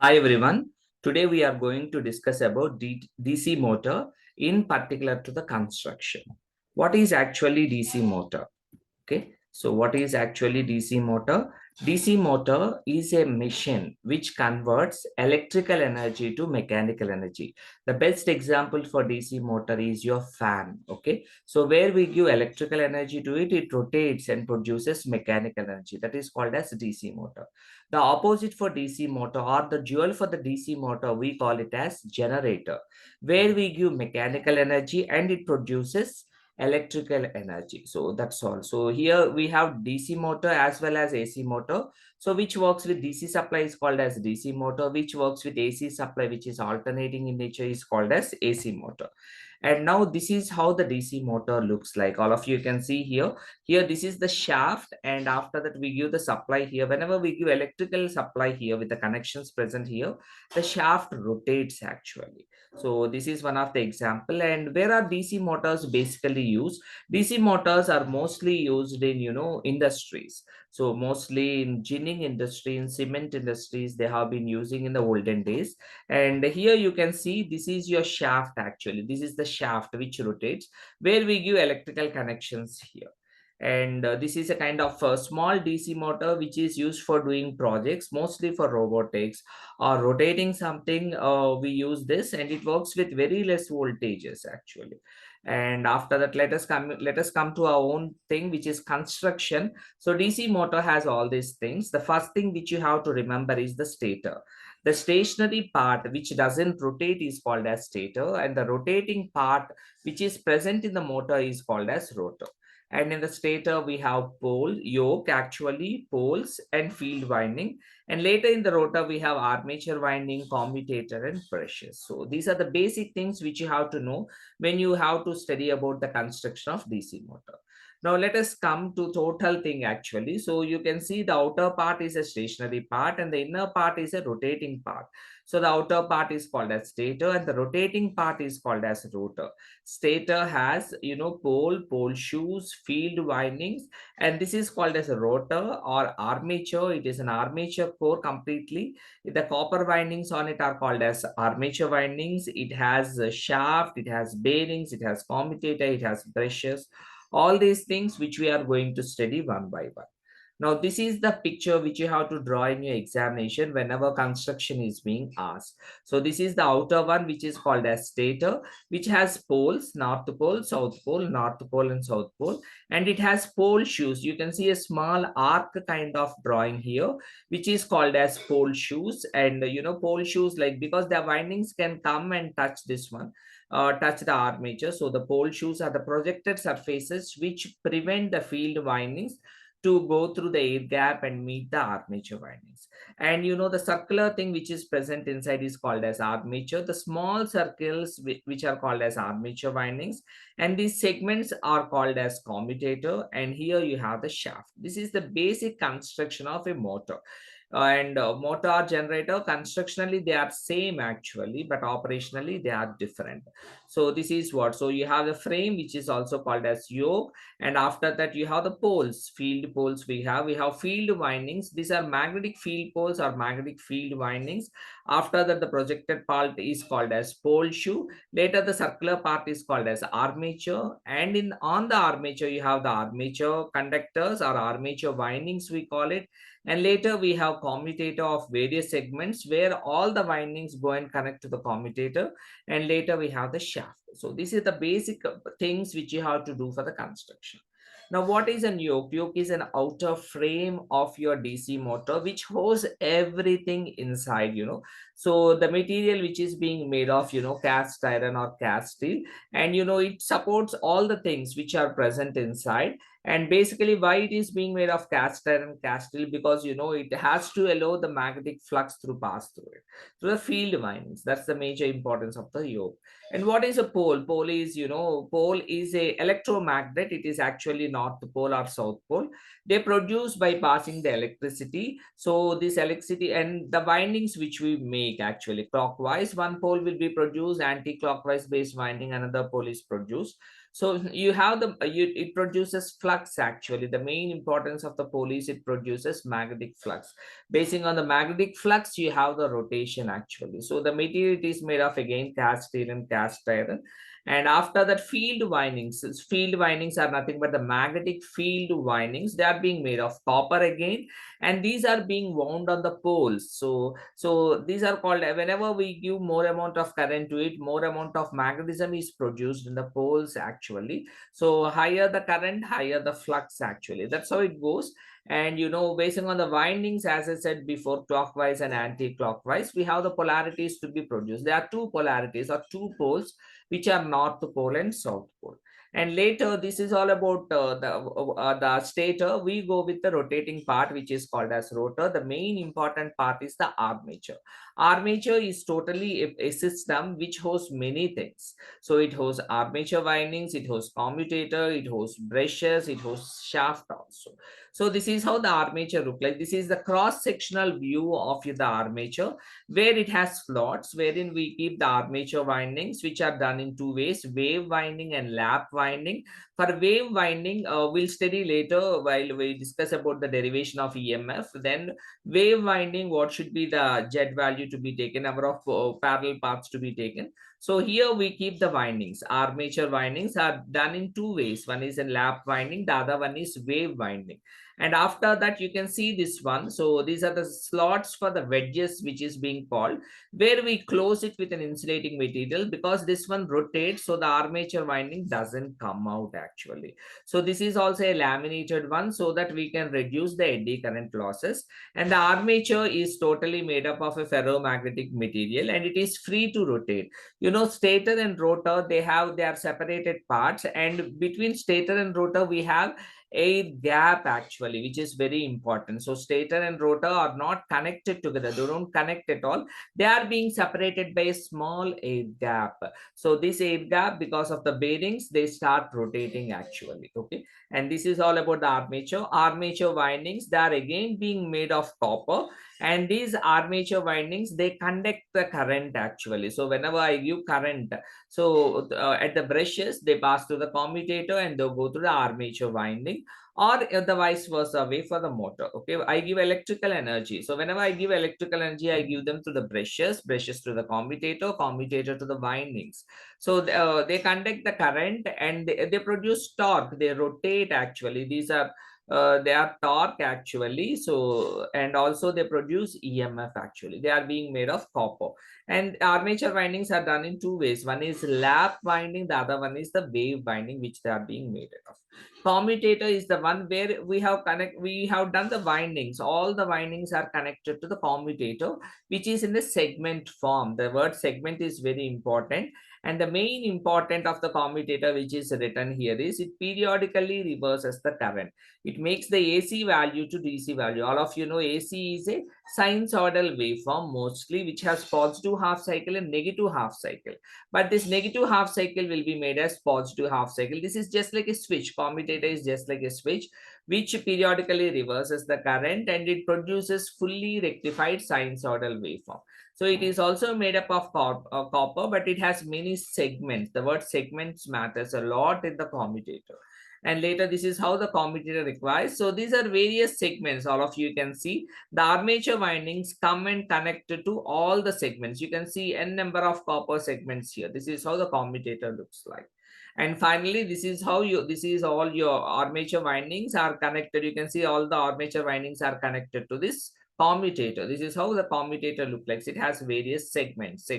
Hi everyone. Today we are going to discuss about DC motor in particular to the construction. What is actually DC motor? Okay, so what is actually DC motor? DC motor is a machine which converts electrical energy to mechanical energy. The best example for DC motor is your fan. Okay, so where we give electrical energy to it, it rotates and produces mechanical energy. That is called as DC motor. The opposite for DC motor or the dual for the DC motor, we call it as generator, where we give mechanical energy and it produces electrical energy. So that's all. So here we have DC motor as well as AC motor. So which works with DC supply is called as DC motor, which works with AC supply, which is alternating in nature, is called as AC motor. And now this is how the DC motor looks like. All of you can see here. Here this is the shaft, and after that we give the supply here. Whenever we give electrical supply here with the connections present here, the shaft rotates actually. So this is one of the example. And where are DC motors basically used? DC motors are mostly used in industries. So mostly in ginning industry, in cement industries, they have been using in the olden days. And here you can see this is your shaft actually. This is the shaft which rotates, where we give electrical connections here. And this is a kind of a small DC motor which is used for doing projects, mostly for robotics or rotating something. We use this, and it works with very less voltages actually. And after that, let us come to our own thing, which is construction. So DC motor has all these things. The first thing which you have to remember is the stator. The stationary part which doesn't rotate is called as stator, and the rotating part which is present in the motor is called as rotor. And in the stator, we have pole, yoke, actually, poles, and field winding. And later in the rotor, we have armature winding, commutator, and brushes. So these are the basic things which you have to know when you have to study about the construction of DC motor. Now let us come to total thing actually. So you can see the outer part is a stationary part and the inner part is a rotating part. So the outer part is called as stator and the rotating part is called as rotor. Stator has, pole shoes, field windings, and this is called as a rotor or armature. It is an armature core completely. The copper windings on it are called as armature windings. It has a shaft, it has bearings, it has commutator, it has brushes. All these things which we are going to study one by one. Now, this is the picture which you have to draw in your examination whenever construction is being asked. So, this is the outer one which is called as stator, which has poles, south pole, north pole, and south pole, and it has pole shoes. You can see a small arc kind of drawing here, which is called as pole shoes. And pole shoes, like because the windings can come and touch this one. Touch the armature. So the pole shoes are the projected surfaces which prevent the field windings to go through the air gap and meet the armature windings. And the circular thing which is present inside is called as armature. The small circles which are called as armature windings, and these segments are called as commutator. And here you have the shaft. This is the basic construction of a motor. And motor generator, constructionally they are same actually, but operationally they are different. So this is what. So you have the frame which is also called as yoke, and after that you have the poles, field poles. We have field windings. These are magnetic field poles or magnetic field windings. After that, the projected part is called as pole shoe. Later the circular part is called as armature, and in on the armature you have the armature conductors or armature windings we call it. And later we have commutator of various segments where all the windings go and connect to the commutator. And later we have the shaft. So this is the basic things which you have to do for the construction. Now, what is a yoke? Yoke is an outer frame of your DC motor which holds everything inside. So the material which is being made of, cast iron or cast steel, and it supports all the things which are present inside. And basically, why it is being made of cast iron, cast steel? Because it has to allow the magnetic flux through pass through it, through the field windings. That's the major importance of the yoke. And what is a pole? Pole is a electromagnet. It is actually north pole or south pole. They produce by passing the electricity. So this electricity and the windings which we make actually clockwise, one pole will be produced, anti-clockwise based winding, another pole is produced. So you have it produces flux. Actually, the main importance of the pole is it produces magnetic flux. Basing on the magnetic flux, you have the rotation actually. So the material it is made of again cast steel and cast iron. And after that, field windings are nothing but the magnetic field windings. They are being made of copper again, and these are being wound on the poles. So these are called, whenever we give more amount of current to it, more amount of magnetism is produced in the poles actually. So higher the current, higher the flux actually. That's how it goes. And basing on the windings, as I said before, clockwise and anti-clockwise, we have the polarities to be produced. There are two polarities or two poles, which are north pole and south pole. And later, this is all about the stator. We go with the rotating part, which is called as rotor. The main important part is the armature. Armature is totally a system which hosts many things. So it hosts armature windings, it hosts commutator, it hosts brushes, it hosts shaft also. So this is how the armature look like. This is the cross-sectional view of the armature, where it has slots wherein we keep the armature windings, which are done in two ways: wave winding and lap winding. For wave winding, we'll study later while we discuss about the derivation of EMF. Then wave winding, what should be the jet value to be taken, number of parallel paths to be taken. So here we keep the windings. Armature windings are done in two ways. One is in lap winding, the other one is wave winding. And after that, you can see this one. So these are the slots for the wedges, which is being called, where we close it with an insulating material, because this one rotates, so the armature winding doesn't come out actually. So this is also a laminated one, so that we can reduce the eddy current losses. And the armature is totally made up of a ferromagnetic material, and it is free to rotate. Stator and rotor, they are separated parts, and between stator and rotor we have air gap actually, which is very important. So stator and rotor are not connected together, they don't connect at all. They are being separated by a small air gap. So this air gap, because of the bearings, they start rotating actually. Okay, and this is all about the armature windings. They are again being made of copper, and these armature windings, they conduct the current actually. So whenever I give current, so at the brushes, they pass to the commutator and they'll go to the armature winding, or the vice versa way for the motor. Okay, I give electrical energy. So whenever I give electrical energy, I give them to the brushes to the commutator to the windings. So they conduct the current, and they produce torque. They rotate actually. These are they are torque actually. So, and also they produce EMF actually. They are being made of copper. And armature windings are done in two ways. One is lap winding, the other one is the wave winding, which they are being made of. Commutator is the one where we have done the windings. All the windings are connected to the commutator, which is in the segment form. The word segment is very important. And the main important of the commutator, which is written here, is it periodically reverses the current. It makes the AC value to DC value. All of you know AC is a sinusoidal waveform mostly, which has positive half cycle and negative half cycle. But this negative half cycle will be made as positive half cycle. This is just like a switch. Commutator is just like a switch, which periodically reverses the current, and it produces fully rectified sinusoidal waveform. So it is also made up of copper, but it has many segments. The word segments matters a lot in the commutator. And later, this is how the commutator requires. So these are various segments. All of you can see the armature windings come and connect to all the segments. You can see n number of copper segments here. This is how the commutator looks like. And finally, this is all your armature windings are connected. You can see all the armature windings are connected to this commutator. This is how the commutator looks like. It has various segments.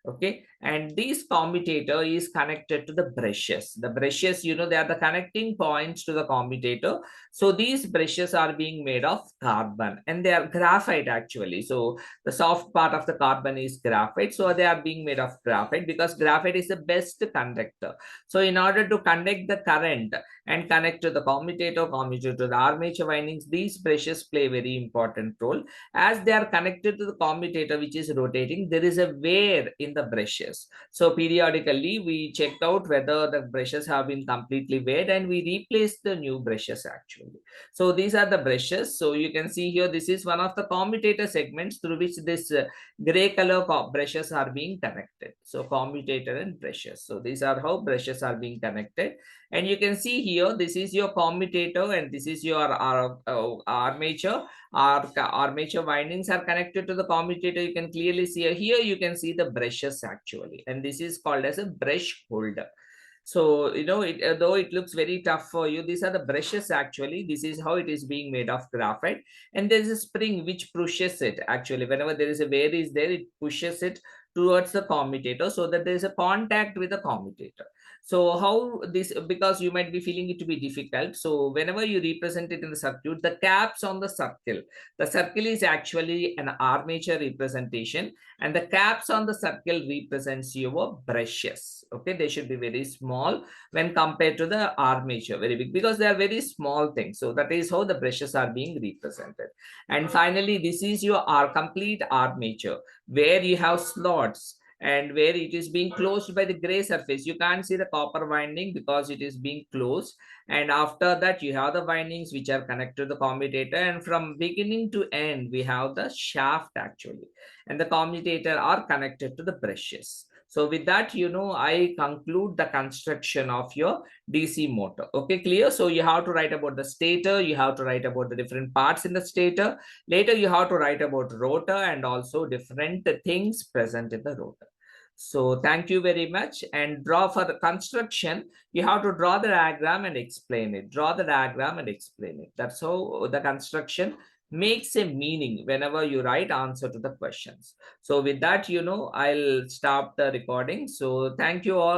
Okay, and this commutator is connected to the brushes. The brushes, they are the connecting points to the commutator. So these brushes are being made of carbon, and they are graphite actually. So the soft part of the carbon is graphite. So they are being made of graphite because graphite is the best conductor. So in order to conduct the current and connect to the commutator to the armature windings, these brushes play a very important role. As they are connected to the commutator, which is rotating, there is a wear in in the brushes. So periodically we checked out whether the brushes have been completely weighed and we replaced the new brushes actually. So these are the brushes. So you can see here, this is one of the commutator segments through which this gray color brushes are being connected. So commutator and brushes. So these are how brushes are being connected. And you can see here, this is your commutator and this is your armature. Our armature windings are connected to the commutator. You can clearly see here, you can see the brushes actually. And this is called as a brush holder. So, though it looks very tough for you, these are the brushes actually. This is how it is being made of graphite. And there is a spring which pushes it actually. Whenever there is a wear is there, it pushes it towards the commutator so that there is a contact with the commutator. So how this, because you might be feeling it to be difficult. So whenever you represent it in the circuit, the caps on the circle is actually an armature representation and the caps on the circle represents your brushes. Okay, they should be very small when compared to the armature, very big, because they are very small things. So that is how the brushes are being represented. And finally, this is your complete armature where you have slots and where it is being closed by the gray surface. You can't see the copper winding because it is being closed. And after that, you have the windings which are connected to the commutator. And from beginning to end, we have the shaft actually. And the commutator are connected to the brushes. So with that, I conclude the construction of your DC motor. Okay, clear? So you have to write about the stator. You have to write about the different parts in the stator. Later, you have to write about rotor and also different things present in the rotor. So thank you very much. And draw for the construction, you have to draw the diagram and explain it. Draw the diagram and explain it. That's how the construction makes a meaning whenever you write answer to the questions. So with that, I'll stop the recording. So thank you all.